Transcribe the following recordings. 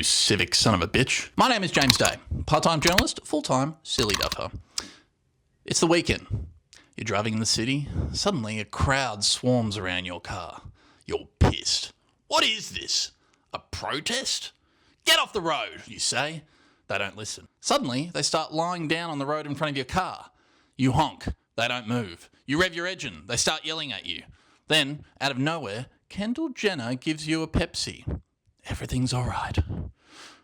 Civic son of a bitch. My name is James Day, part-time journalist, full-time silly duffer. It's the weekend. You're driving in the city. Suddenly a crowd swarms around your car. You're pissed. What is this? A protest? Get off the road, you say. They don't listen. Suddenly they start lying down on the road in front of your car. You honk. They don't move. You rev your engine. They start yelling at you. Then, out of nowhere, Kendall Jenner gives you a Pepsi. Everything's all right.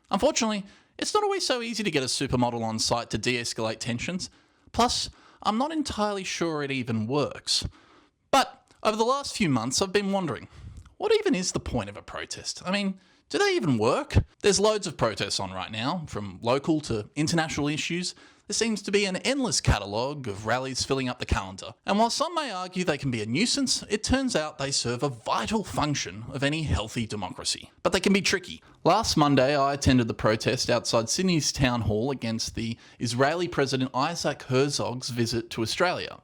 Unfortunately, it's not always so easy to get a supermodel on site to de-escalate tensions. Plus, I'm not entirely sure it even works. But over the last few months, I've been wondering, what even is the point of a protest? I mean, do they even work? There's loads of protests on right now, from local to international issues. There seems to be an endless catalogue of rallies filling up the calendar. And while some may argue they can be a nuisance, it turns out they serve a vital function of any healthy democracy. But they can be tricky. Last Monday, I attended the protest outside Sydney's town hall against the Israeli President Isaac Herzog's visit to Australia.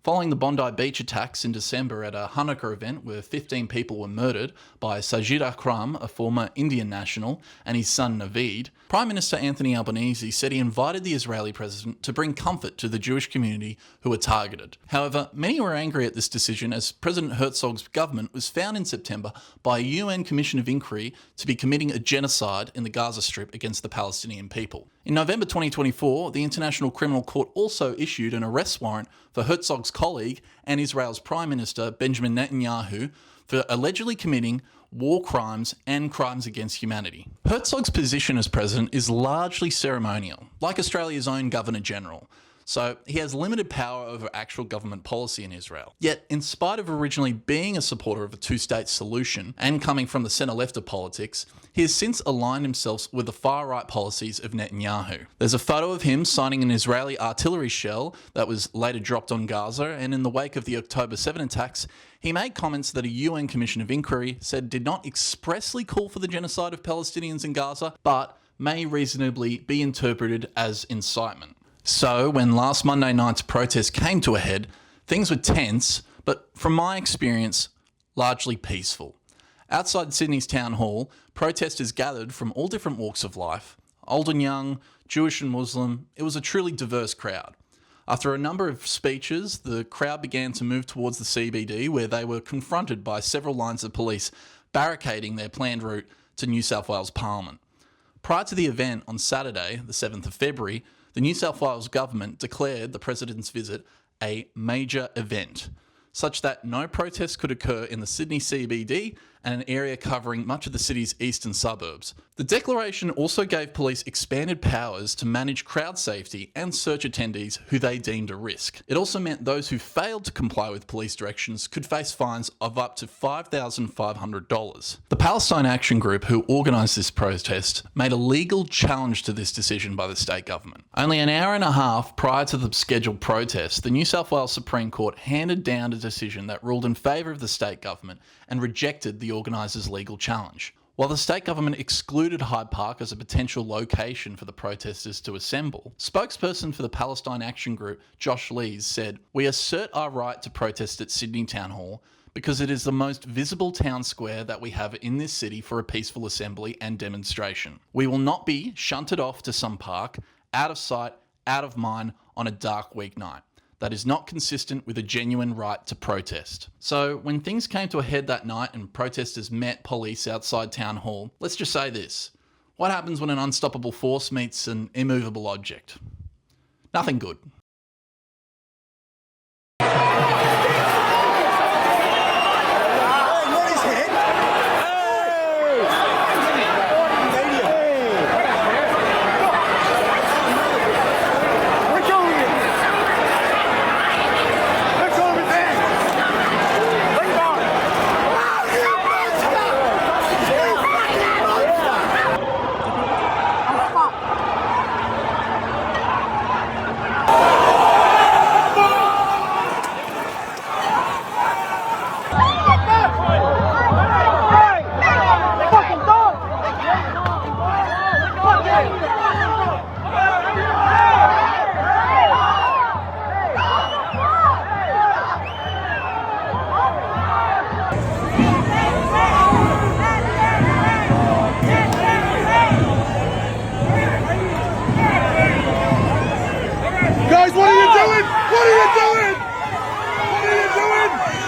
Following the Bondi Beach attacks in December at a Hanukkah event where 15 people were murdered by Sajid Akram, a former Indian national, and his son Naveed, Prime Minister Anthony Albanese said he invited the Israeli president to bring comfort to the Jewish community who were targeted. However, many were angry at this decision as President Herzog's government was found in September by a UN Commission of Inquiry to be committing a genocide in the Gaza Strip against the Palestinian people. In November 2024, the International Criminal Court also issued an arrest warrant for Herzog's colleague and Israel's Prime Minister Benjamin Netanyahu for allegedly committing war crimes and crimes against humanity. Herzog's position as president is largely ceremonial, like Australia's own Governor-General, so he has limited power over actual government policy in Israel. Yet, in spite of originally being a supporter of a two-state solution and coming from the centre-left of politics, he has since aligned himself with the far-right policies of Netanyahu. There's a photo of him signing an Israeli artillery shell that was later dropped on Gaza, and in the wake of the October 7 attacks, he made comments that a UN Commission of Inquiry said did not expressly call for the genocide of Palestinians in Gaza, but may reasonably be interpreted as incitement. So, when last Monday night's protest came to a head, things were tense, but from my experience, largely peaceful. Outside Sydney's town hall, protesters gathered from all different walks of life, old and young, Jewish and Muslim. It was a truly diverse crowd. After a number of speeches, the crowd began to move towards the CBD, where they were confronted by several lines of police barricading their planned route to New South Wales Parliament. Prior to the event on Saturday, the 7th of February, the New South Wales government declared the president's visit a major event, such that no protests could occur in the Sydney CBD and an area covering much of the city's eastern suburbs. The declaration also gave police expanded powers to manage crowd safety and search attendees who they deemed a risk. It also meant those who failed to comply with police directions could face fines of up to $5,500. The Palestine Action Group, who organised this protest, made a legal challenge to this decision by the state government. Only an hour and a half prior to the scheduled protest, the New South Wales Supreme Court handed down a decision that ruled in favour of the state government and rejected the organisers' legal challenge. While the state government excluded Hyde Park as a potential location for the protesters to assemble, spokesperson for the Palestine Action Group, Josh Lees, said, "We assert our right to protest at Sydney Town Hall because it is the most visible town square that we have in this city for a peaceful assembly and demonstration. We will not be shunted off to some park, out of sight, out of mind, on a dark weeknight. That is not consistent with a genuine right to protest. So when things came to a head that night and protesters met police outside Town Hall, let's just say this. What happens when an unstoppable force meets an immovable object? Nothing good. Guys, what are you doing? What are you doing? What are you doing? What are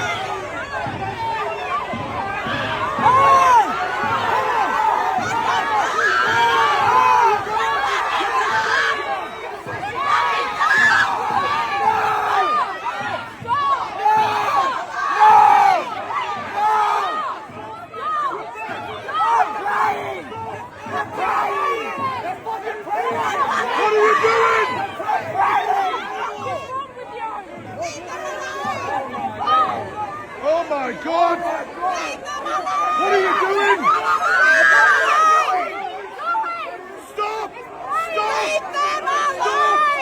you doing? Oh my God! What are you doing? Stop! Stop! Stop!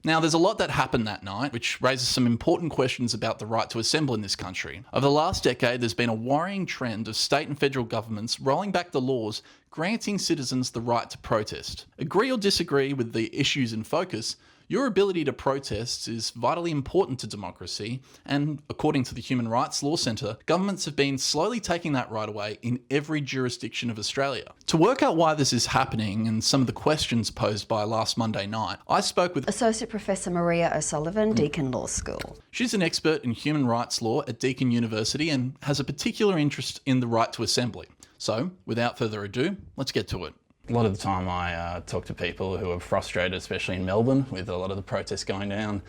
Now, there's a lot that happened that night, which raises some important questions about the right to assemble in this country. Over the last decade, there's been a worrying trend of state and federal governments rolling back the laws granting citizens the right to protest. Agree or disagree with the issues in focus, your ability to protest is vitally important to democracy, and according to the Human Rights Law Centre, governments have been slowly taking that right away in every jurisdiction of Australia. To work out why this is happening and some of the questions posed by last Monday night, I spoke with Associate Professor Maria O'Sullivan, Deakin Law School. She's an expert in human rights law at Deakin University and has a particular interest in the right to assembly. So, without further ado, let's get to it. A lot of the time I talk to people who are frustrated, especially in Melbourne, with a lot of the protests going down,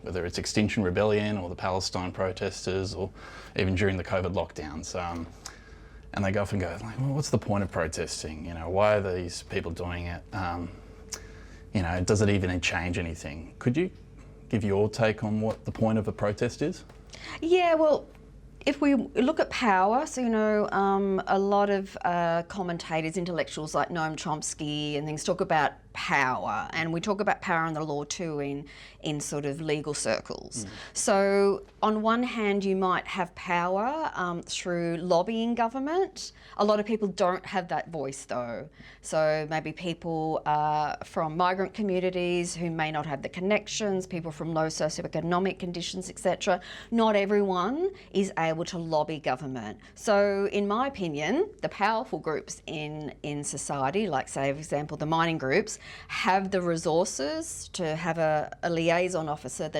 whether it's Extinction Rebellion or the Palestine protesters or even during the COVID lockdowns. And they go off and go, like, well, what's the point of protesting? Why are these people doing it? Does it even change anything? Could you give your take on what the point of a protest is? Yeah, well, if we look at power, so a lot of commentators, intellectuals like Noam Chomsky and things talk about power, and we talk about power in the law too in sort of legal circles. So on one hand, you might have power through lobbying government. A lot of people don't have that voice though. So maybe people from migrant communities who may not have the connections, people from low socioeconomic conditions, etc. Not everyone is able to lobby government. So in my opinion, the powerful groups in society, like say for example the mining groups, have the resources to have a liaison officer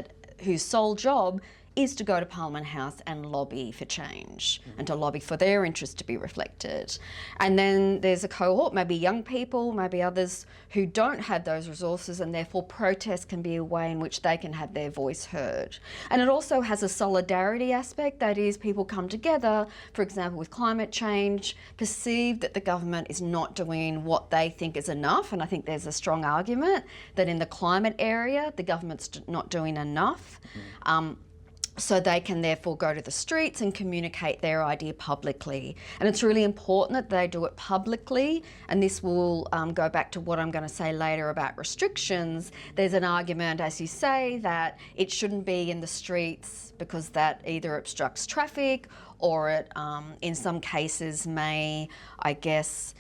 whose sole job is to go to Parliament House and lobby for change and to lobby for their interests to be reflected. And then there's a cohort, maybe young people, maybe others who don't have those resources, and therefore protest can be a way in which they can have their voice heard. And it also has a solidarity aspect, that is, people come together, for example with climate change, perceive that the government is not doing what they think is enough, and I think there's a strong argument that in the climate area the government's not doing enough. So they can therefore go to the streets and communicate their idea publicly. And it's really important that they do it publicly, and this will go back to what I'm going to say later about restrictions. There's an argument, as you say, that it shouldn't be in the streets because that either obstructs traffic or it, in some cases, may, I guess,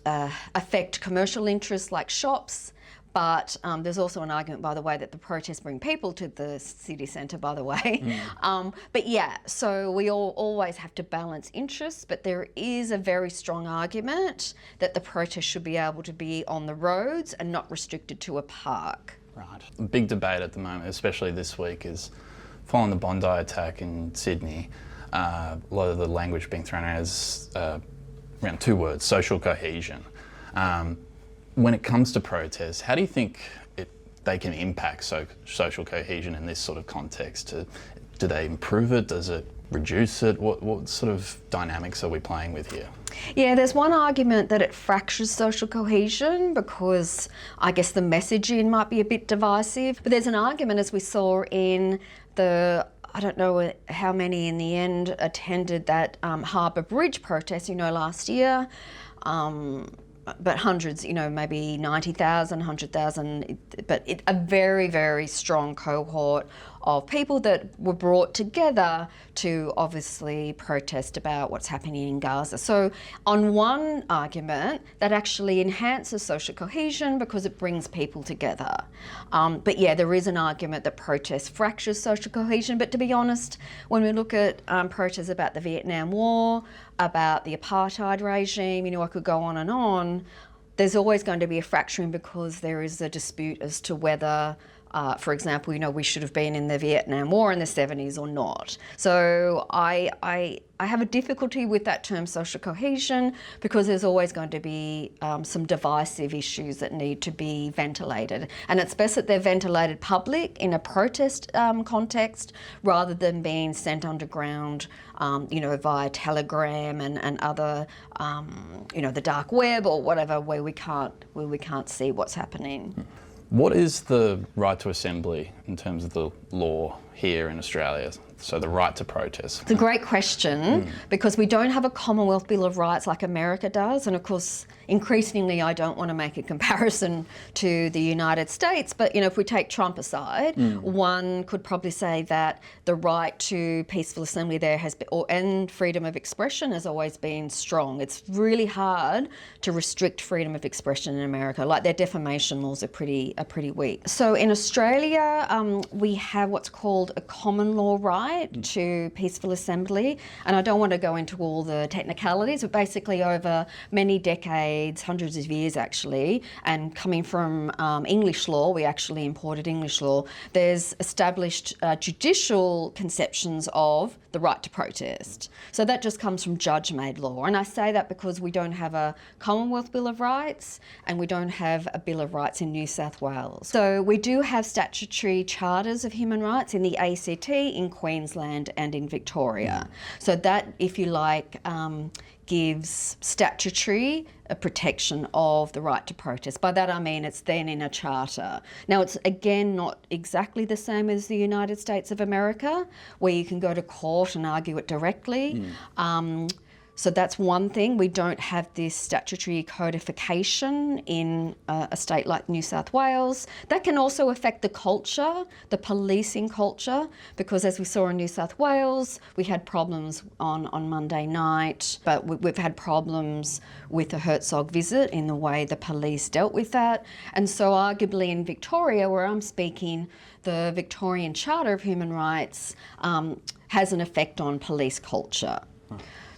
affect commercial interests like shops. But there's also an argument, by the way, that the protests bring people to the city centre, by the way. But yeah, so we always have to balance interests, but there is a very strong argument that the protest should be able to be on the roads and not restricted to a park. Right. The big debate at the moment, especially this week, is following the Bondi attack in Sydney. A lot of the language being thrown out is around two words: social cohesion. When it comes to protests, how do you think they can impact social cohesion in this sort of context? Do they improve it? Does it reduce it? What sort of dynamics are we playing with here? Yeah, there's one argument that it fractures social cohesion because I guess the messaging might be a bit divisive. But there's an argument, as we saw in I don't know how many in the end attended that Harbour Bridge protest, last year. But hundreds, maybe 90,000, 100,000, but a very, very strong cohort of people that were brought together to obviously protest about what's happening in Gaza. So on one argument, that actually enhances social cohesion because it brings people together. But yeah, there is an argument that protest fractures social cohesion. But to be honest, when we look at protests about the Vietnam War, about the apartheid regime, I could go on and on, there's always going to be a fracturing because there is a dispute as to whether for example, we should have been in the Vietnam War in the 70s or not. So I have a difficulty with that term social cohesion because there's always going to be some divisive issues that need to be ventilated. And it's best that they're ventilated public in a protest context rather than being sent underground, via Telegram and other, the dark web or whatever, where we can't see what's happening. What is the right to assembly in terms of the law here in Australia? So the right to protest. It's a great question because we don't have a Commonwealth Bill of Rights like America does. And of course, increasingly, I don't want to make a comparison to the United States. But, if we take Trump aside, one could probably say that the right to peaceful assembly there has been, and freedom of expression has always been strong. It's really hard to restrict freedom of expression in America. Like their defamation laws are pretty weak. So in Australia, we have what's called a common law right to peaceful assembly. And I don't want to go into all the technicalities, but basically over many decades, hundreds of years actually, and coming from English law, we actually imported English law, there's established judicial conceptions of the right to protest. So that just comes from judge-made law. And I say that because we don't have a Commonwealth Bill of Rights and we don't have a Bill of Rights in New South Wales. So we do have statutory charters of human rights in the ACT, in Queensland and in Victoria. So that, if you like, gives statutory protection of the right to protest. By that I mean it's then in a charter. Now it's again not exactly the same as the United States of America, where you can go to court and argue it directly. So that's one thing. We don't have this statutory codification in a state like New South Wales. That can also affect the culture, the policing culture, because as we saw in New South Wales, we had problems on Monday night, but we've had problems with the Herzog visit in the way the police dealt with that. And so arguably in Victoria, where I'm speaking, the Victorian Charter of Human Rights has an effect on police culture.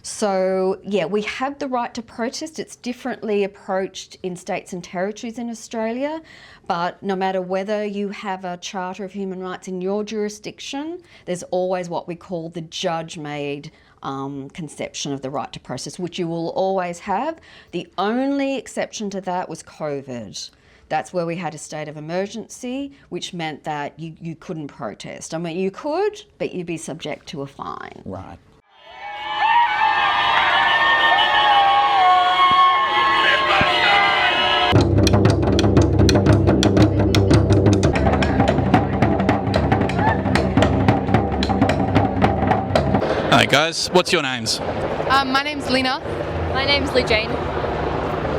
So, yeah, we have the right to protest. It's differently approached in states and territories in Australia, but no matter whether you have a Charter of Human Rights in your jurisdiction, there's always what we call the judge-made conception of the right to protest, which you will always have. The only exception to that was COVID. That's where we had a state of emergency, which meant that you couldn't protest. I mean, you could, but you'd be subject to a fine. Right. Hi guys, what's your names? My name's Lena. My name's Lou Jane.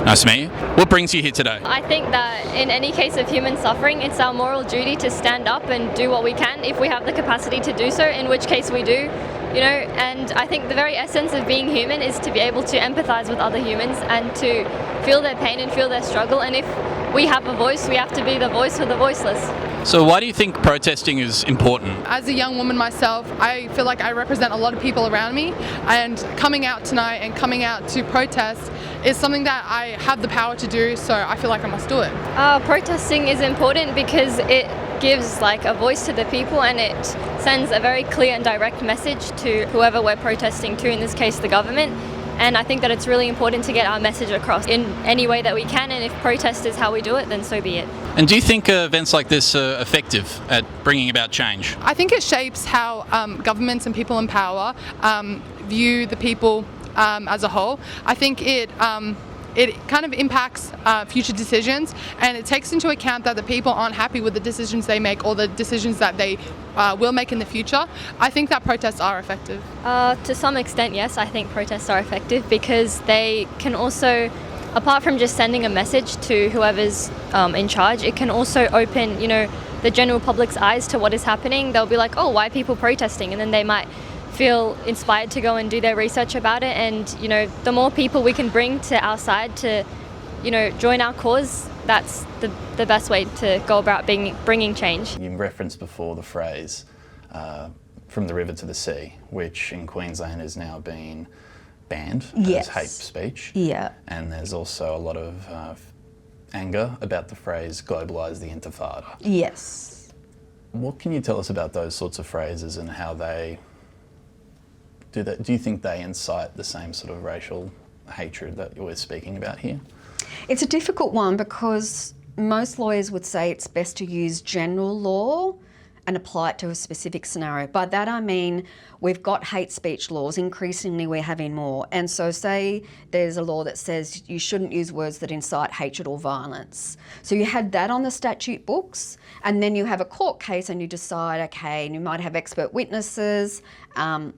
Nice to meet you. What brings you here today? I think that in any case of human suffering, it's our moral duty to stand up and do what we can if we have the capacity to do so, in which case we do. and I think the very essence of being human is to be able to empathize with other humans and to feel their pain and feel their struggle. And if we have a voice, we have to be the voice for the voiceless. So why do you think protesting is important? As a young woman myself, I feel like I represent a lot of people around me, and coming out tonight and coming out to protest is something that I have the power to do, so I feel like I must do it. Protesting is important because it gives a voice to the people, and it sends a very clear and direct message to whoever we're protesting to, in this case the government. And I think that it's really important to get our message across in any way that we can, and if protest is how we do it, then so be it. And do you think events like this are effective at bringing about change? I think it shapes how governments and people in power view the people as a whole. I think it kind of impacts future decisions, and it takes into account that the people aren't happy with the decisions they make or the decisions that they will make in the future. I think that protests are effective. To some extent, yes, I think protests are effective because they can also, apart from just sending a message to whoever's in charge, it can also open, the general public's eyes to what is happening. They'll be like, oh, why are people protesting? And then they might feel inspired to go and do their research about it. And the more people we can bring to our side to join our cause, that's the best way to go about bringing change. You referenced before the phrase from the river to the sea, which in Queensland has now been banned Yes. as hate speech. Yeah. And there's also a lot of anger about the phrase globalise the Intifada. Yes. What can you tell us about those sorts of phrases and how they do that? Do you think they incite the same sort of racial hatred that we're speaking about here? It's a difficult one because most lawyers would say it's best to use general law and apply it to a specific scenario. By that I mean we've got hate speech laws, increasingly we're having more. And so say there's a law that says you shouldn't use words that incite hatred or violence. So you had that on the statute books, and then you have a court case and you decide, okay, and you might have expert witnesses, and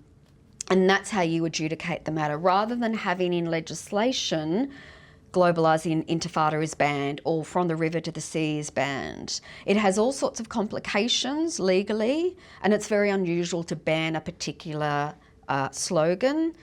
that's how you adjudicate the matter, rather than having in legislation Globalising Intifada is banned or From the River to the Sea is banned. It has all sorts of complications legally, and it's very unusual to ban a particular slogan.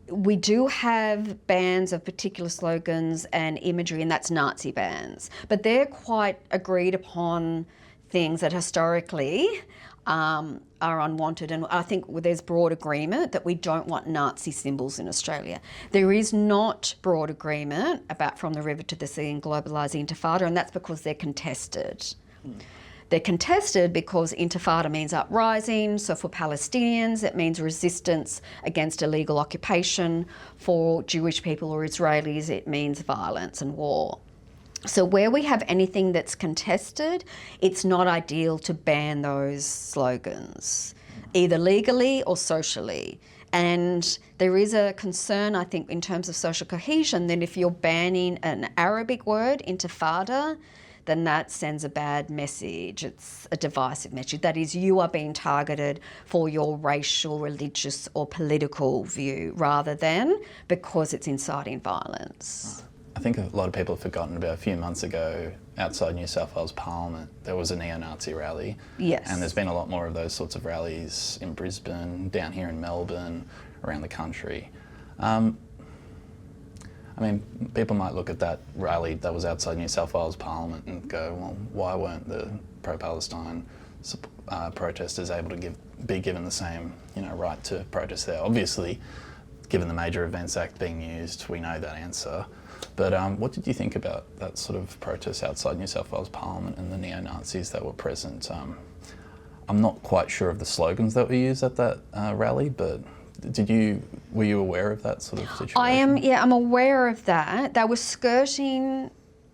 We do have bans of particular slogans and imagery, and that's Nazi bans, but they're quite agreed upon things that historically are unwanted, and I think there's broad agreement that we don't want Nazi symbols in Australia. There is not broad agreement about From the River to the Sea and Globalise the Intifada, and that's because they're contested. They're contested because Intifada means uprising, so for Palestinians it means resistance against illegal occupation. For Jewish people or Israelis it means violence and war. So where we have anything that's contested, it's not ideal to ban those slogans, either legally or socially. And there is a concern, I think, in terms of social cohesion, that if you're banning an Arabic word, intifada, then that sends a bad message. It's a divisive message. That is, you are being targeted for your racial, religious or political view rather than because it's inciting violence. I think a lot of people have forgotten about a few months ago outside New South Wales Parliament there was a neo-Nazi rally. Yes. And there's been a lot more of those sorts of rallies in Brisbane, down here in Melbourne, around the country. I mean, people might look at that rally that was outside New South Wales Parliament and go, well, why weren't the pro-Palestine protesters able to be given the same right to protest there? Obviously, given the Major Events Act being used, we know that answer. But what did you think about that sort of protest outside New South Wales Parliament and the neo-Nazis that were present? I'm not quite sure of the slogans that were used at that rally, but were you aware of that sort of situation? I'm aware of that. They were skirting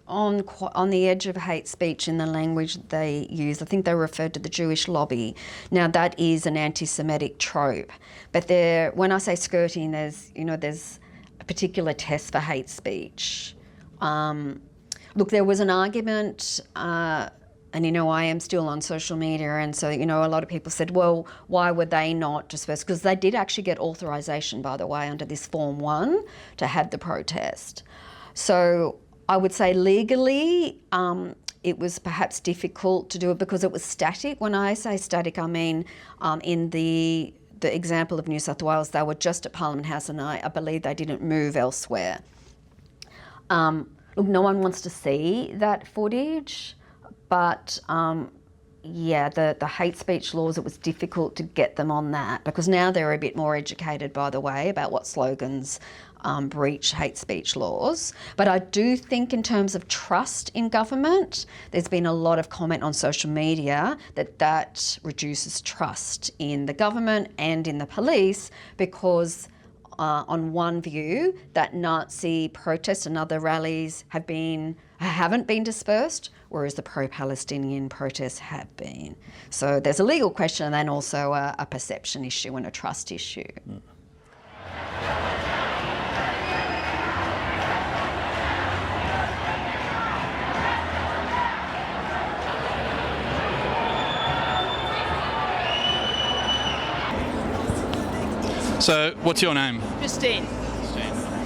on the edge of hate speech in the language they used. I think they referred to the Jewish lobby. Now that is an anti-Semitic trope, but when I say skirting, there's a particular test for hate speech. Look, there was an argument, and I am still on social media, and so a lot of people said, well, why were they not dispersed? Because they did actually get authorisation, by the way, under this Form 1 to have the protest. So I would say legally it was perhaps difficult to do it because it was static. When I say static, I mean in the the example of New South Wales, they were just at Parliament House, and I believe they didn't move elsewhere. Look, no one wants to see that footage, but yeah, the hate speech laws, it was difficult to get them on that, because now they're a bit more educated, by the way, about what slogans breach hate speech laws. But I do think in terms of trust in government, there's been a lot of comment on social media that reduces trust in the government and in the police, because on one view, that Nazi protests and other rallies haven't been dispersed, whereas the pro-Palestinian protests have been. So there's a legal question and then also a perception issue and a trust issue. So, what's your name? Christine.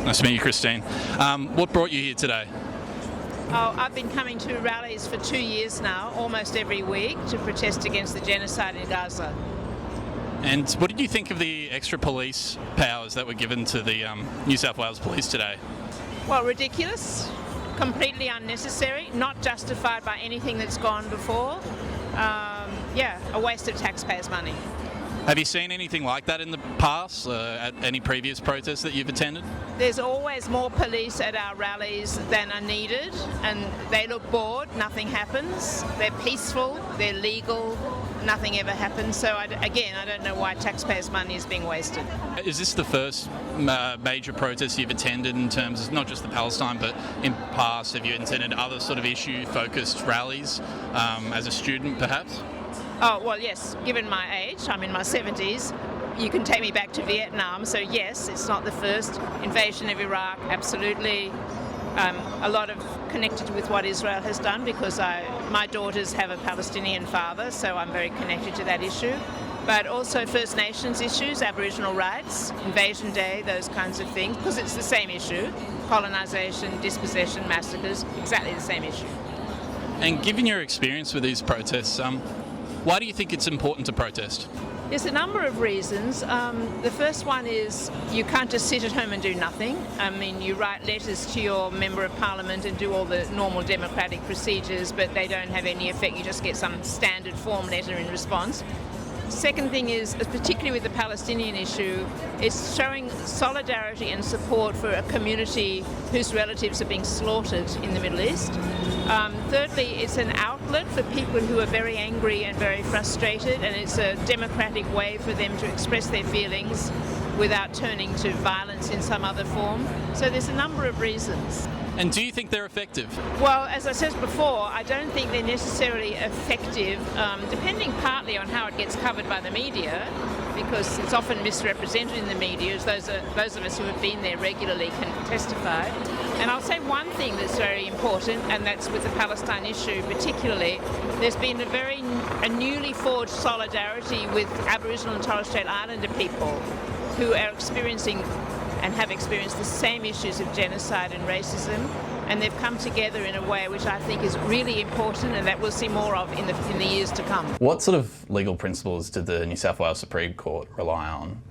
Nice to meet you, Christine. What brought you here today? Oh, I've been coming to rallies for 2 years now, almost every week, to protest against the genocide in Gaza. And what did you think of the extra police powers that were given to the New South Wales Police today? Well, ridiculous, completely unnecessary, not justified by anything that's gone before. Yeah, a waste of taxpayers' money. Have you seen anything like that in the past, at any previous protests that you've attended? There's always more police at our rallies than are needed, and they look bored, nothing happens. They're peaceful, they're legal, nothing ever happens. So I don't know why taxpayers' money is being wasted. Is this the first major protest you've attended in terms of not just the Palestine, but in past, have you attended other sort of issue-focused rallies as a student, perhaps? Oh, well, yes, given my age, I'm in my 70s, you can take me back to Vietnam, so yes, it's not the first. Invasion of Iraq, absolutely. A lot of connected with what Israel has done, because my daughters have a Palestinian father, so I'm very connected to that issue. But also First Nations issues, Aboriginal rights, Invasion Day, those kinds of things, because it's the same issue. Colonisation, dispossession, massacres, exactly the same issue. And given your experience with these protests, why do you think it's important to protest? There's a number of reasons. The first one is you can't just sit at home and do nothing. I mean, you write letters to your Member of Parliament and do all the normal democratic procedures, but they don't have any effect. You just get some standard form letter in response. Second thing is, particularly with the Palestinian issue, it's showing solidarity and support for a community whose relatives are being slaughtered in the Middle East. Thirdly, it's an outlet for people who are very angry and very frustrated, and it's a democratic way for them to express their feelings without turning to violence in some other form. So there's a number of reasons. And do you think they're effective? Well, as I said before, I don't think they're necessarily effective, depending partly on how it gets covered by the media, because it's often misrepresented in the media, as those of us who have been there regularly can testify. And I'll say one thing that's very important, and that's with the Palestine issue particularly. There's been a newly forged solidarity with Aboriginal and Torres Strait Islander people who are experiencing and have experienced the same issues of genocide and racism, and they've come together in a way which I think is really important, and that we'll see more of in the years to come. What sort of legal principles did the New South Wales Supreme Court rely on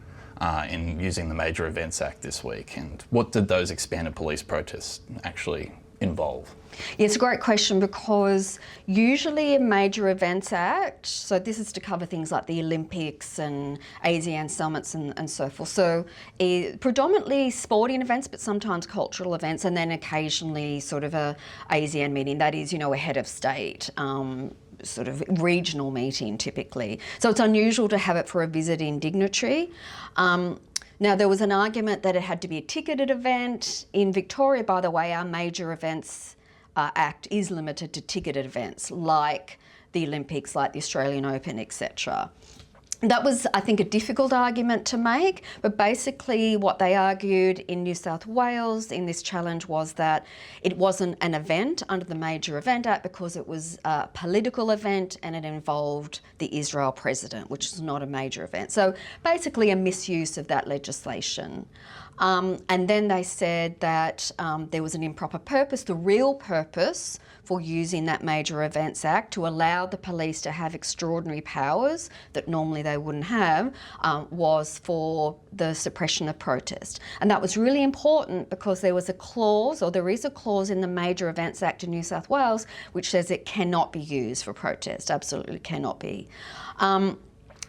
in using the Major Events Act this week, and what did those expanded police protests actually involve? Yeah, it's a great question, because usually a Major Events Act, so this is to cover things like the Olympics and ASEAN summits and so forth. So predominantly sporting events, but sometimes cultural events, and then occasionally sort of a ASEAN meeting, that is, a head of state sort of regional meeting typically. So it's unusual to have it for a visiting dignitary. Now, there was an argument that it had to be a ticketed event. In Victoria, by the way, our Major Events Act is limited to ticketed events like the Olympics, like the Australian Open, etc. That was, I think, a difficult argument to make, but basically what they argued in New South Wales in this challenge was that it wasn't an event under the Major Event Act because it was a political event and it involved the Israel President, which is not a major event. So basically a misuse of that legislation. And then they said that there was an improper purpose. The real purpose for using that Major Events Act to allow the police to have extraordinary powers that normally they wouldn't have was for the suppression of protest. And that was really important because there was a clause, or there is a clause in the Major Events Act in New South Wales which says it cannot be used for protest, absolutely cannot be.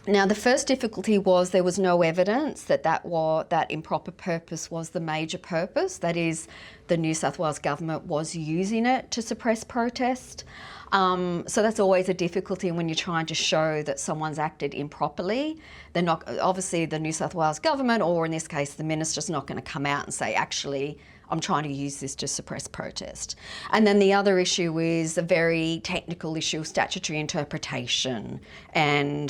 Now, the first difficulty was there was no evidence that that improper purpose was the major purpose. That is, the New South Wales government was using it to suppress protest. So that's always a difficulty when you're trying to show that someone's acted improperly. They're not, obviously the New South Wales government, or in this case the minister's not going to come out and say, actually, I'm trying to use this to suppress protest. And then the other issue is a very technical issue of statutory interpretation. And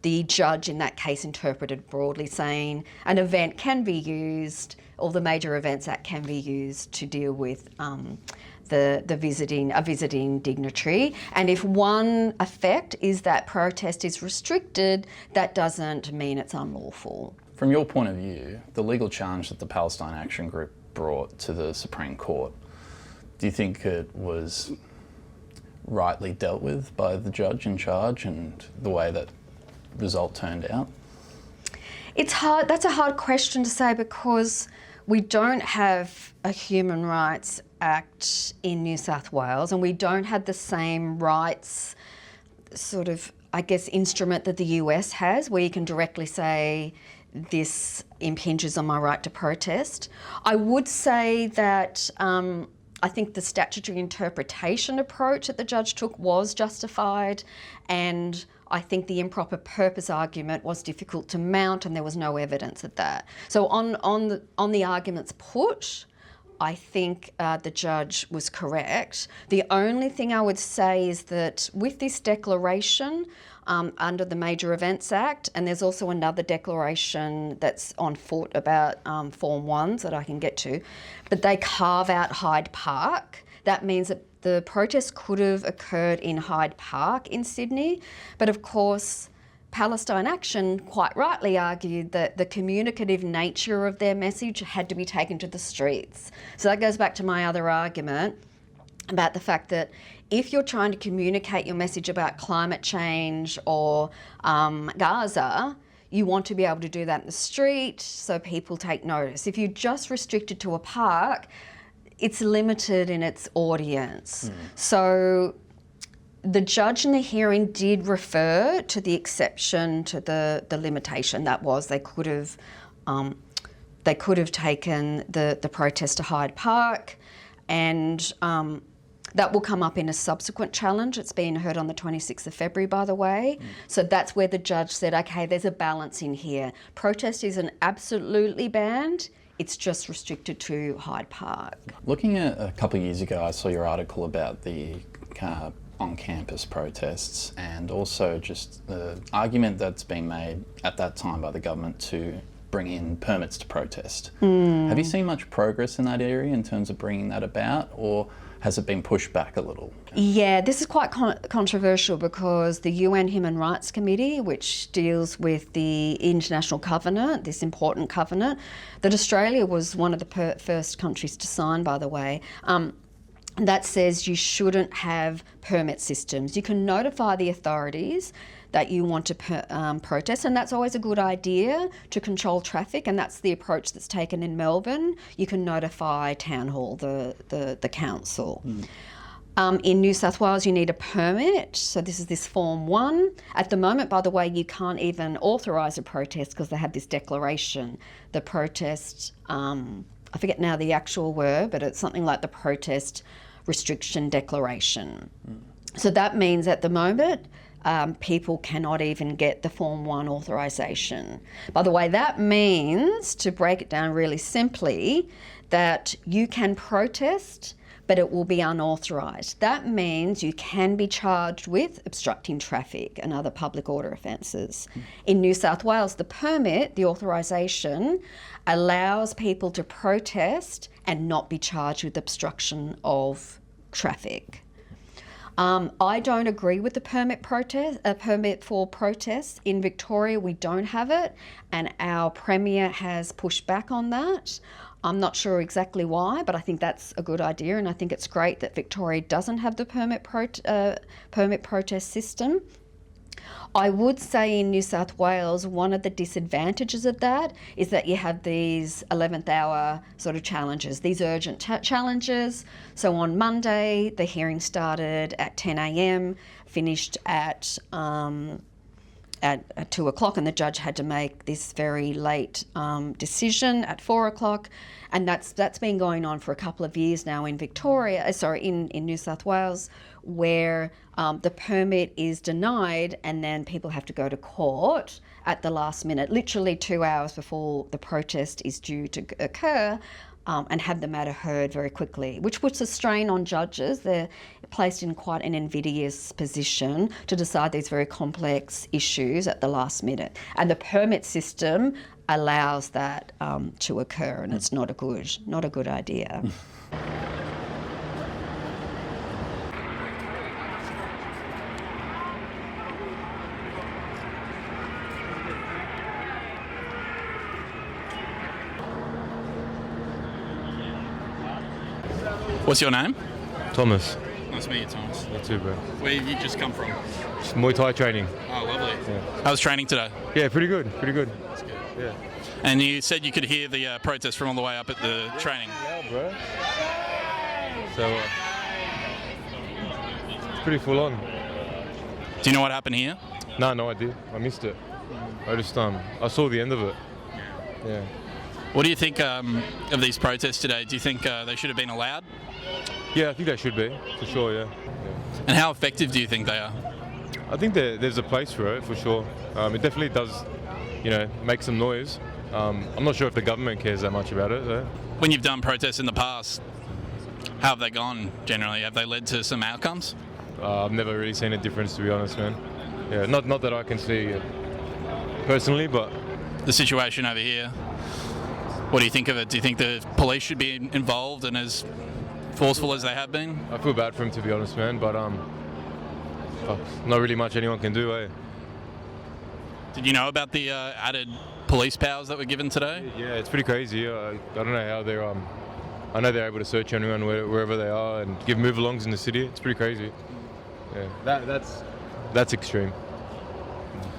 the judge in that case interpreted broadly, saying an event can be used, or the Major Events Act can be used to deal with a visiting dignitary. And if one effect is that protest is restricted, that doesn't mean it's unlawful. From your point of view, the legal challenge that the Palestine Action Group brought to the Supreme Court, do you think it was rightly dealt with by the judge in charge and the way that result turned out? It's hard. That's a hard question to say because we don't have a Human Rights Act in New South Wales, and we don't have the same rights sort of, I guess, instrument that the US has, where you can directly say this impinges on my right to protest. I would say that I think the statutory interpretation approach that the judge took was justified, and I think the improper purpose argument was difficult to mount, and there was no evidence of that. So on the arguments put, I think the judge was correct. The only thing I would say is that with this declaration under the Major Events Act, and there's also another declaration that's on foot about Form 1s that I can get to, but they carve out Hyde Park. That means that the protest could have occurred in Hyde Park in Sydney, but of course Palestine Action quite rightly argued that the communicative nature of their message had to be taken to the streets. So that goes back to my other argument about the fact that if you're trying to communicate your message about climate change or Gaza, you want to be able to do that in the street so people take notice. If you just restrict it to a park, it's limited in its audience. So the judge in the hearing did refer to the exception to the limitation. That was they could have taken the protest to Hyde Park, and that will come up in a subsequent challenge. It's being heard on the 26th of February, by the way. So that's where the judge said, okay, there's a balance in here. Protest isn't absolutely banned. It's just restricted to Hyde Park. Looking at a couple of years ago, I saw your article about the on-campus protests, and also just the argument that's been made at that time by the government to bring in permits to protest. Have you seen much progress in that area in terms of bringing that about, or has it been pushed back a little? Yeah, this is quite controversial because the UN Human Rights Committee, which deals with the International Covenant, this important covenant, that Australia was one of the first countries to sign, by the way, that says you shouldn't have permit systems. You can notify the authorities that you want to protest, and that's always a good idea to control traffic, and that's the approach that's taken in Melbourne. You can notify Town Hall, the council. In New South Wales, you need a permit, so this is this Form 1. At the moment, by the way, you can't even authorise a protest because they have this declaration. The protest, I forget now the actual word, but it's something like the Protest Restriction Declaration. So that means at the moment, people cannot even get the Form 1 authorisation. By the way, that means, to break it down really simply, that you can protest, but it will be unauthorised. That means you can be charged with obstructing traffic and other public order offences. In New South Wales, the permit, the authorisation, allows people to protest and not be charged with obstruction of traffic. I don't agree with the permit for protests. In Victoria, we don't have it, and our Premier has pushed back on that. I'm not sure exactly why, but I think that's a good idea, and I think it's great that Victoria doesn't have the permit protest system. I would say in New South Wales, one of the disadvantages of that is that you have these 11th hour sort of challenges, these urgent challenges. So on Monday, the hearing started at 10 a.m, finished at 2 o'clock, and the judge had to make this very late decision at 4 o'clock. And that's been going on for a couple of years now in in New South Wales, where the permit is denied and then people have to go to court at the last minute, literally 2 hours before the protest is due to occur, and have the matter heard very quickly, which puts a strain on judges. They're placed in quite an invidious position to decide these very complex issues at the last minute. And the permit system allows that to occur, and it's not a good idea. What's your name? Thomas. Nice to meet you, Thomas. You too, bro. Where did you just come from? Just Muay Thai training. Oh, lovely. Yeah. How was training today? Yeah, pretty good. That's good. Yeah. And you said you could hear the protest from all the way up at the training. Yeah, bro. So, it's pretty full on. Do you know what happened here? No idea. I missed it. I just, I saw the end of it. Yeah. What do you think of these protests today? Do you think they should have been allowed? Yeah, I think they should be, for sure, yeah. And how effective do you think they are? I think there's a place for it, for sure. It definitely does, make some noise. I'm not sure if the government cares that much about it, though. When you've done protests in the past, how have they gone generally? Have they led to some outcomes? I've never really seen a difference, to be honest, man. Yeah, not that I can see personally, but... The situation over here, what do you think of it? Do you think the police should be involved and as forceful as they have been? I feel bad for him, to be honest, man, but not really much anyone can do, eh? Did you know about the added police powers that were given today? Yeah, it's pretty crazy. I don't know how they're... I know they're able to search anyone wherever they are and give move-alongs in the city. It's pretty crazy. Yeah, that's extreme.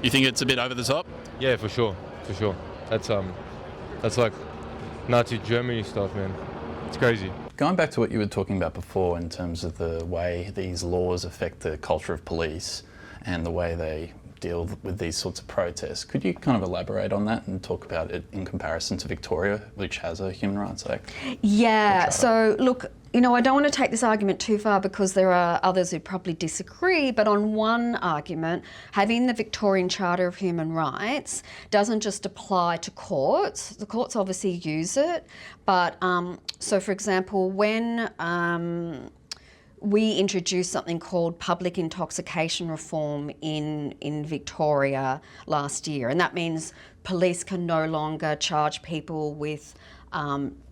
You think it's a bit over the top? Yeah, for sure. That's like Nazi Germany stuff, man. It's crazy. Going back to what you were talking about before in terms of the way these laws affect the culture of police and the way they deal with these sorts of protests, could you kind of elaborate on that and talk about it in comparison to Victoria, which has a Human Rights Act? Yeah, so look, I don't want to take this argument too far because there are others who probably disagree, but on one argument, having the Victorian Charter of Human Rights doesn't just apply to courts. The courts obviously use it, but so for example, when we introduced something called public intoxication reform in Victoria last year, and that means police can no longer charge people with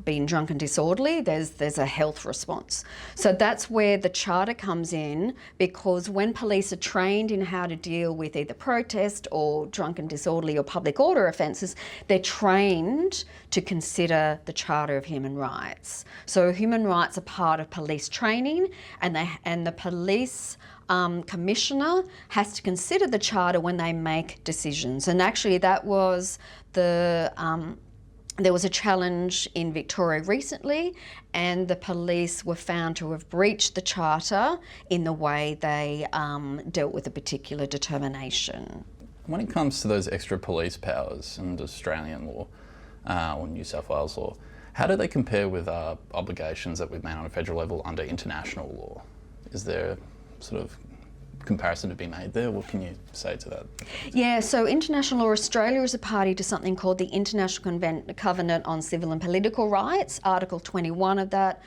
being drunk and disorderly. There's a health response. So that's where the charter comes in, because when police are trained in how to deal with either protest or drunk and disorderly or public order offences, they're trained to consider the Charter of Human Rights. So human rights are part of police training, and the police commissioner has to consider the charter when they make decisions. And actually that was there was a challenge in Victoria recently, and the police were found to have breached the charter in the way they dealt with a particular determination. When it comes to those extra police powers under Australian law or New South Wales law, how do they compare with obligations that we've made on a federal level under international law? Is there sort of comparison to be made there? What can you say to that? Yeah, so international law, Australia is a party to something called the International Covenant on Civil and Political Rights. Article 21 of that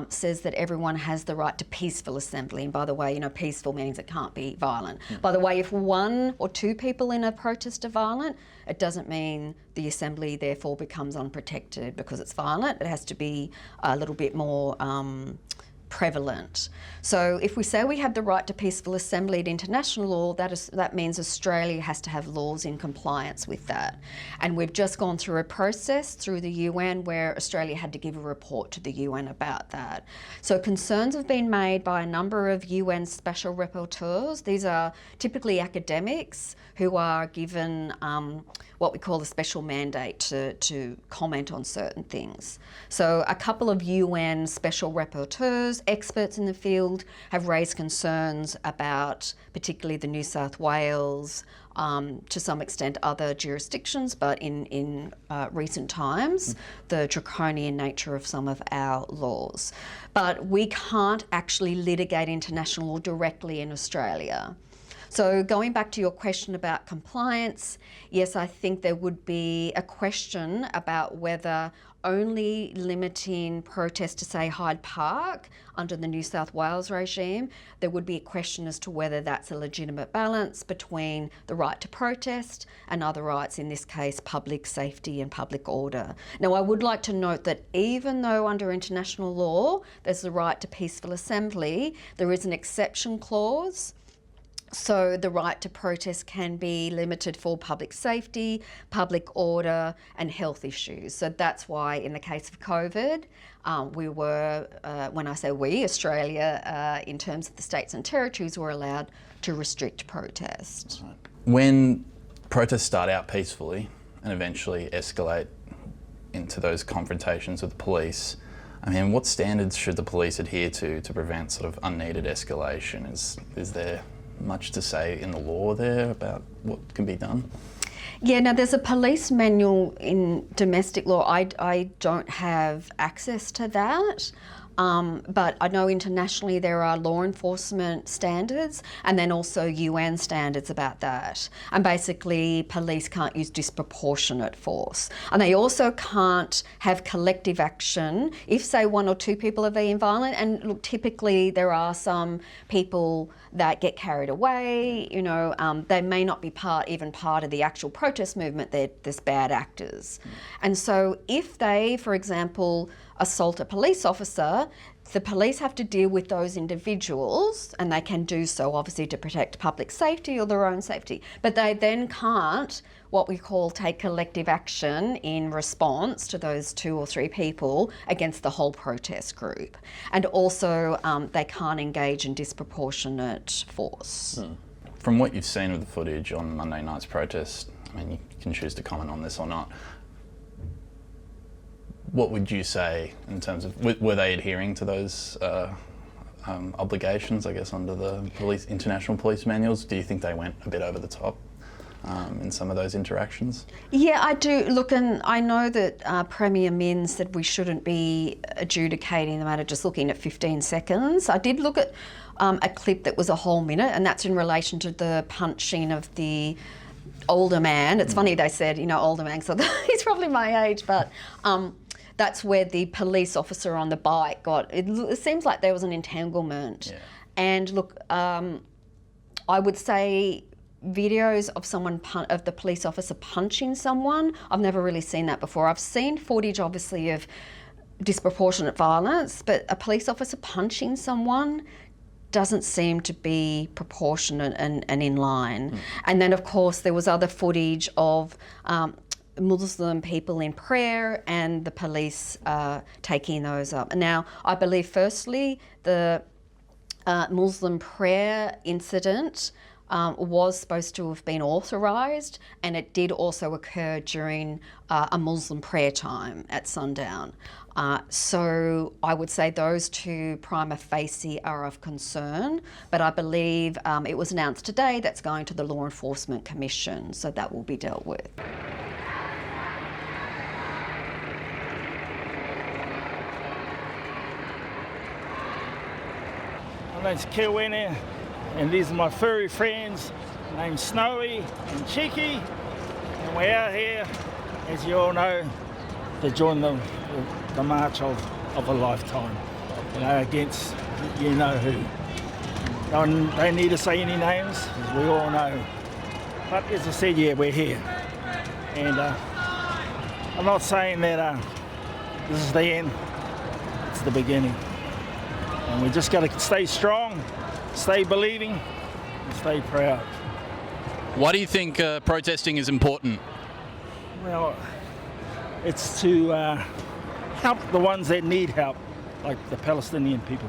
says that everyone has the right to peaceful assembly. And by the way, peaceful means it can't be violent. By the way, if one or two people in a protest are violent, it doesn't mean the assembly therefore becomes unprotected because it's violent. It has to be a little bit more prevalent. So if we say we have the right to peaceful assembly at international law, that means Australia has to have laws in compliance with that. And we've just gone through a process through the UN where Australia had to give a report to the UN about that. So concerns have been made by a number of UN special rapporteurs. These are typically academics who are given what we call a special mandate to comment on certain things. So a couple of UN special rapporteurs, experts in the field, have raised concerns about particularly the New South Wales, to some extent other jurisdictions, but in recent times, the draconian nature of some of our laws. But we can't actually litigate international law directly in Australia. So going back to your question about compliance, yes, I think there would be a question about whether only limiting protest to, say, Hyde Park under the New South Wales regime, there would be a question as to whether that's a legitimate balance between the right to protest and other rights, in this case, public safety and public order. Now, I would like to note that even though under international law there's the right to peaceful assembly, there is an exception clause. So the right to protest can be limited for public safety, public order and health issues. So that's why in the case of COVID, we were, when I say we, Australia, in terms of the states and territories, were allowed to restrict protest. When protests start out peacefully and eventually escalate into those confrontations with the police, I mean, what standards should the police adhere to prevent sort of unneeded escalation? Is there much to say in the law there about what can be done? Yeah, now there's a police manual in domestic law. I don't have access to that. But I know internationally there are law enforcement standards and then also UN standards about that. And basically police can't use disproportionate force. And they also can't have collective action if, say, one or two people are being violent. And look, typically there are some people that get carried away, you know, they may not be even part of the actual protest movement, they're just bad actors. And so if they, for example, assault a police officer, the police have to deal with those individuals, and they can do so obviously to protect public safety or their own safety, but they then can't what we call take collective action in response to those 2 or 3 people against the whole protest group. And also they can't engage in disproportionate force. From what you've seen of the footage on Monday night's protest, I mean, you can choose to comment on this or not, what would you say in terms of, were they adhering to those obligations, I guess, under the international police manuals? Do you think they went a bit over the top in some of those interactions? Yeah, I do. Look, and I know that Premier Min said we shouldn't be adjudicating the matter just looking at 15 seconds. I did look at a clip that was a whole minute, and that's in relation to the punching of the older man. It's funny they said, you know, older man, so he's probably my age, but that's where the police officer on the bike got, it seems like there was an entanglement. Yeah. And look, I would say videos of of the police officer punching someone, I've never really seen that before. I've seen footage obviously of disproportionate violence, but a police officer punching someone doesn't seem to be proportionate and in line. And then of course there was other footage of Muslim people in prayer and the police taking those up. Now, I believe firstly the Muslim prayer incident was supposed to have been authorised, and it did also occur during a Muslim prayer time at sundown. So I would say those 2 prima facie are of concern, but I believe it was announced today that's going to the Law Enforcement Commission, so that will be dealt with. My name's Kilwena, and these are my furry friends named Snowy and Cheeky, and we're out here, as you all know, to join the march of a lifetime, you know, against you know who. Don't need to say any names, as we all know. But as I said, yeah, we're here, and I'm not saying that this is the end. It's the beginning. And we just got to stay strong, stay believing, and stay proud. Why do you think protesting is important? Well, it's to help the ones that need help, like the Palestinian people,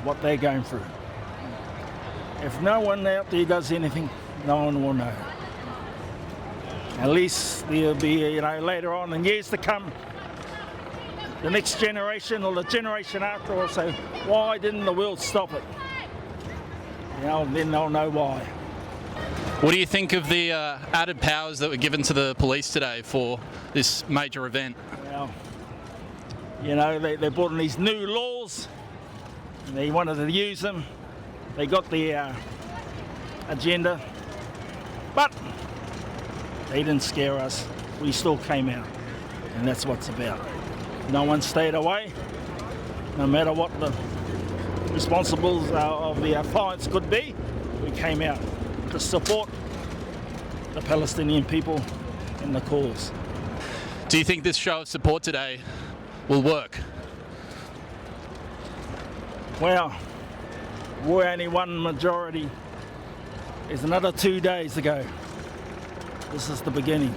what they're going through. If no one out there does anything, no one will know. At least there'll be, later on in years to come, the next generation or the generation after will say, why didn't the world stop it? Then they'll know why. What do you think of the added powers that were given to the police today for this major event? Well, they brought in these new laws, and they wanted to use them. They got their agenda, but they didn't scare us. We still came out, and that's what it's about. No one stayed away, no matter what the responsibles of the fines could be. We came out to support the Palestinian people and the cause. Do you think this show of support today will work? Well, we're only one majority. There's another 2 days to go. This is the beginning.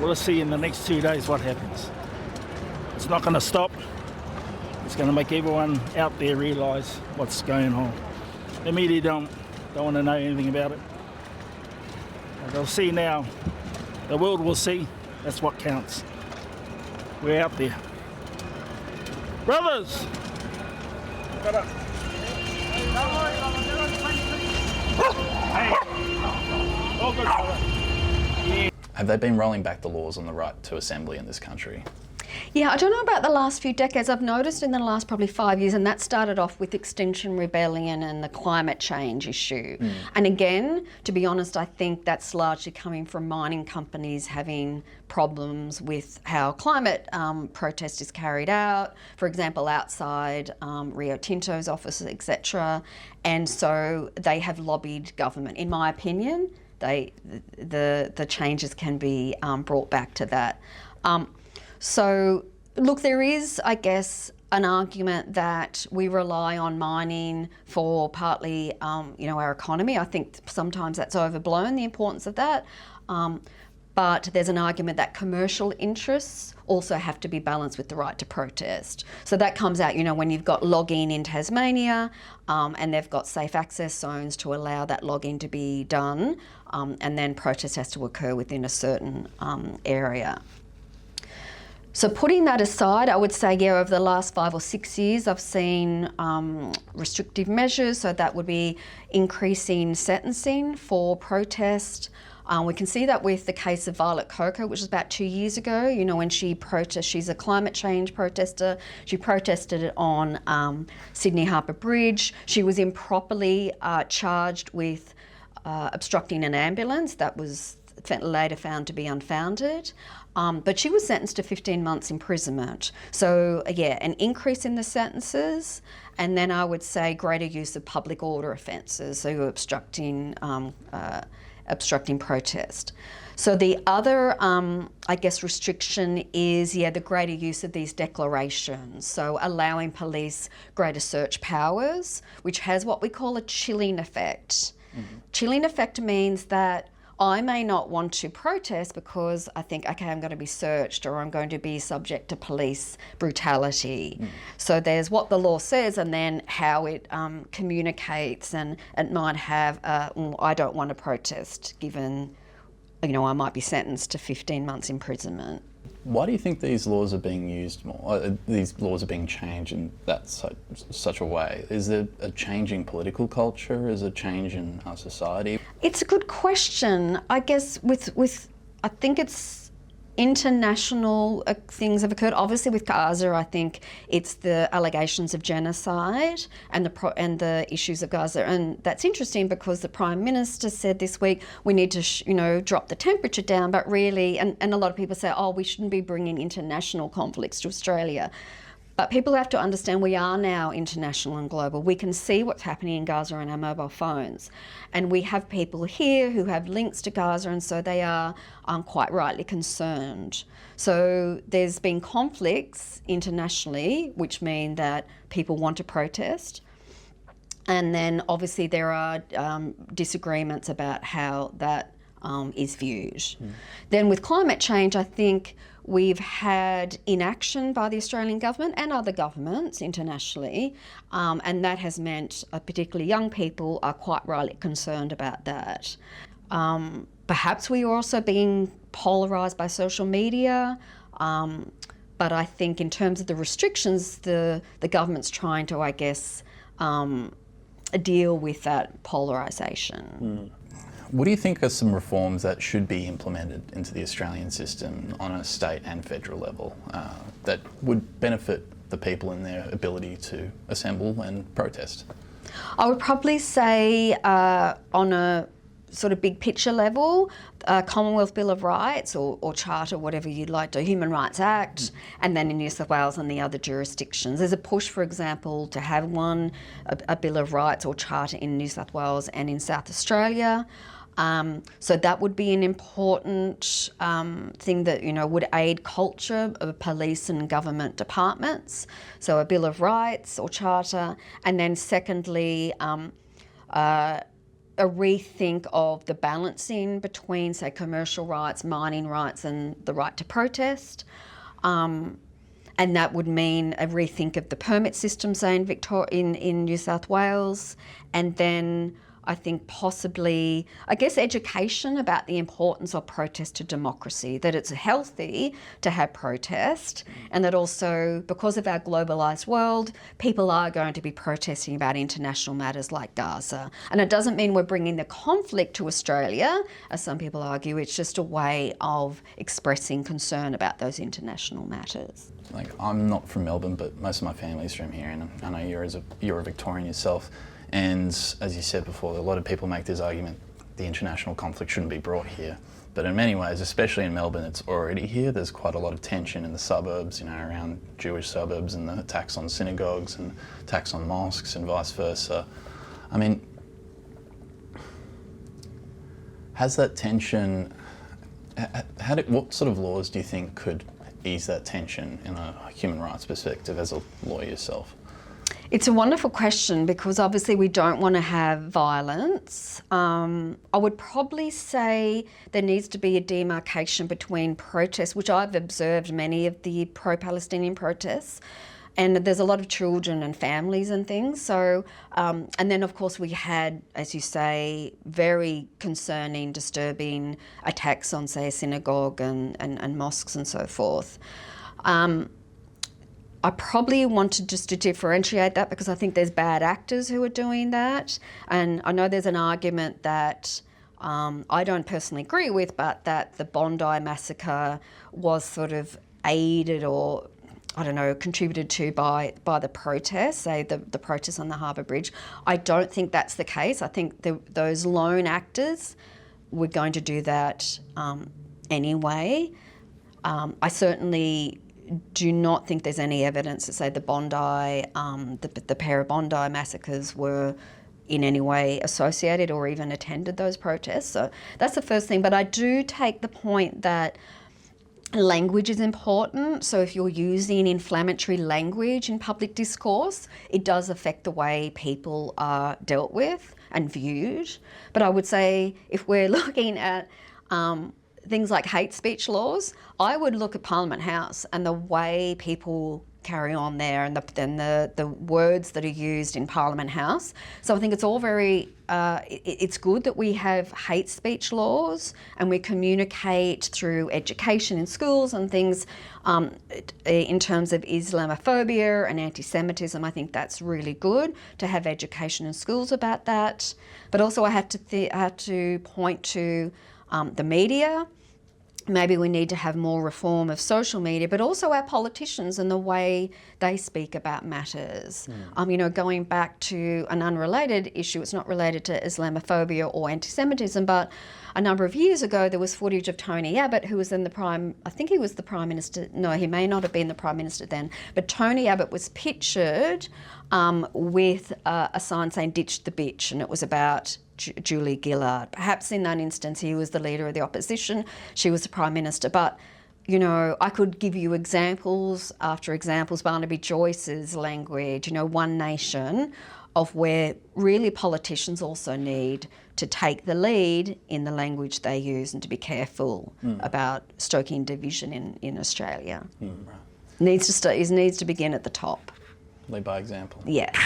We'll see in the next 2 days what happens. It's not going to stop. It's going to make everyone out there realise what's going on. The media don't want to know anything about it. They'll see now. The world will see. That's what counts. We're out there. Brothers! Got up. Hey. All good, brother. Yeah. Have they been rolling back the laws on the right to assembly in this country? Yeah, I don't know about the last few decades. I've noticed in the last probably 5 years, and that started off with Extinction Rebellion and the climate change issue. And again, to be honest, I think that's largely coming from mining companies having problems with how climate protest is carried out, for example, outside Rio Tinto's offices, etc. And so they have lobbied government. In my opinion, the changes can be brought back to that. So, look, there is, I guess, an argument that we rely on mining for partly, our economy. I think sometimes that's overblown, the importance of that. But there's an argument that commercial interests also have to be balanced with the right to protest. So that comes out, when you've got logging in Tasmania and they've got safe access zones to allow that logging to be done, and then protest has to occur within a certain area. So putting that aside, I would say, over the last 5 or 6 years, I've seen restrictive measures. So that would be increasing sentencing for protest. We can see that with the case of Violet Coco, which was about 2 years ago, when she protested. She's a climate change protester. She protested on Sydney Harbour Bridge. She was improperly charged with obstructing an ambulance. That was later found to be unfounded. But she was sentenced to 15 months imprisonment. So, an increase in the sentences, and then I would say greater use of public order offences, so obstructing protest. So the other, restriction is, the greater use of these declarations. So allowing police greater search powers, which has what we call a chilling effect. Chilling effect means that I may not want to protest because I think, okay, I'm going to be searched or I'm going to be subject to police brutality. So there's what the law says and then how it communicates, and it might have, I don't want to protest given, I might be sentenced to 15 months imprisonment. Why do you think these laws are being used more? These laws are being changed in that such a way? Is there a changing political culture? Is there a change in our society? It's a good question. I guess I think it's international things have occurred. Obviously with Gaza, I think it's the allegations of genocide and the issues of Gaza. And that's interesting because the Prime Minister said this week we need to drop the temperature down, but really, and a lot of people say, we shouldn't be bringing international conflicts to Australia. But people have to understand we are now international and global. We can see what's happening in Gaza on our mobile phones. And we have people here who have links to Gaza, and so they are quite rightly concerned. So there's been conflicts internationally, which mean that people want to protest. And then obviously there are disagreements about how that is viewed. Then with climate change, I think we've had inaction by the Australian government and other governments internationally, and that has meant particularly young people are quite rightly concerned about that. Perhaps we are also being polarised by social media, but I think in terms of the restrictions, the government's trying to, I guess, deal with that polarisation. What do you think are some reforms that should be implemented into the Australian system on a state and federal level that would benefit the people in their ability to assemble and protest? I would probably say on a sort of big picture level, Commonwealth Bill of Rights or Charter, whatever you'd like to, Human Rights Act, and then in New South Wales and the other jurisdictions. There's a push, for example, to have a Bill of Rights or Charter in New South Wales and in South Australia. So that would be an important thing that, would aid culture of police and government departments. So a Bill of Rights or Charter. And then secondly, a rethink of the balancing between, say, commercial rights, mining rights and the right to protest. And that would mean a rethink of the permit system, say, in New South Wales. And then I think possibly, education about the importance of protest to democracy, that it's healthy to have protest, and that also, because of our globalised world, people are going to be protesting about international matters like Gaza. And it doesn't mean we're bringing the conflict to Australia, as some people argue. It's just a way of expressing concern about those international matters. Like, I'm not from Melbourne, but most of my family's from here, and I know you're a Victorian yourself. And as you said before, a lot of people make this argument, the international conflict shouldn't be brought here. But in many ways, especially in Melbourne, it's already here. There's quite a lot of tension in the suburbs, around Jewish suburbs, and the attacks on synagogues and attacks on mosques and vice versa. I mean, has that tension, what sort of laws do you think could ease that tension in a human rights perspective as a lawyer yourself? It's a wonderful question because obviously we don't want to have violence. I would probably say there needs to be a demarcation between protests, which I've observed many of the pro-Palestinian protests, and there's a lot of children and families and things. So, and then of course we had, as you say, very concerning, disturbing attacks on, say, a synagogue and mosques and so forth. I probably wanted just to differentiate that because I think there's bad actors who are doing that. And I know there's an argument that I don't personally agree with, but that the Bondi massacre was sort of aided or, contributed to by the protests, say the protests on the Harbour Bridge. I don't think that's the case. I think those lone actors were going to do that anyway. I certainly do not think there's any evidence to say the Bondi, the pair of Bondi massacres were in any way associated or even attended those protests. So that's the first thing. But I do take the point that language is important. So if you're using inflammatory language in public discourse, it does affect the way people are dealt with and viewed. But I would say if we're looking at things like hate speech laws, I would look at Parliament House and the way people carry on there and the words that are used in Parliament House. So I think it's all very, it's good that we have hate speech laws and we communicate through education in schools and things in terms of Islamophobia and anti-Semitism. I think that's really good to have education in schools about that. But also I had to point to the media. maybe we need to have more reform of social media, but also our politicians and the way they speak about matters. You know, going back to an unrelated issue, it's not related to Islamophobia or anti-Semitism, but a number of years ago there was footage of Tony Abbott, who was then I think he was the Prime Minister, no, he may not have been the Prime Minister then, but Tony Abbott was pictured with a sign saying "Ditch the bitch," and it was about Julie Gillard. Perhaps in that instance he was the leader of the opposition, she was the Prime Minister, but you know, I could give you examples after examples, Barnaby Joyce's language, you know, One Nation, of where really politicians also need to take the lead in the language they use and to be careful about stoking division in Australia. Right. Needs to begin at the top. Lead by example. Yes.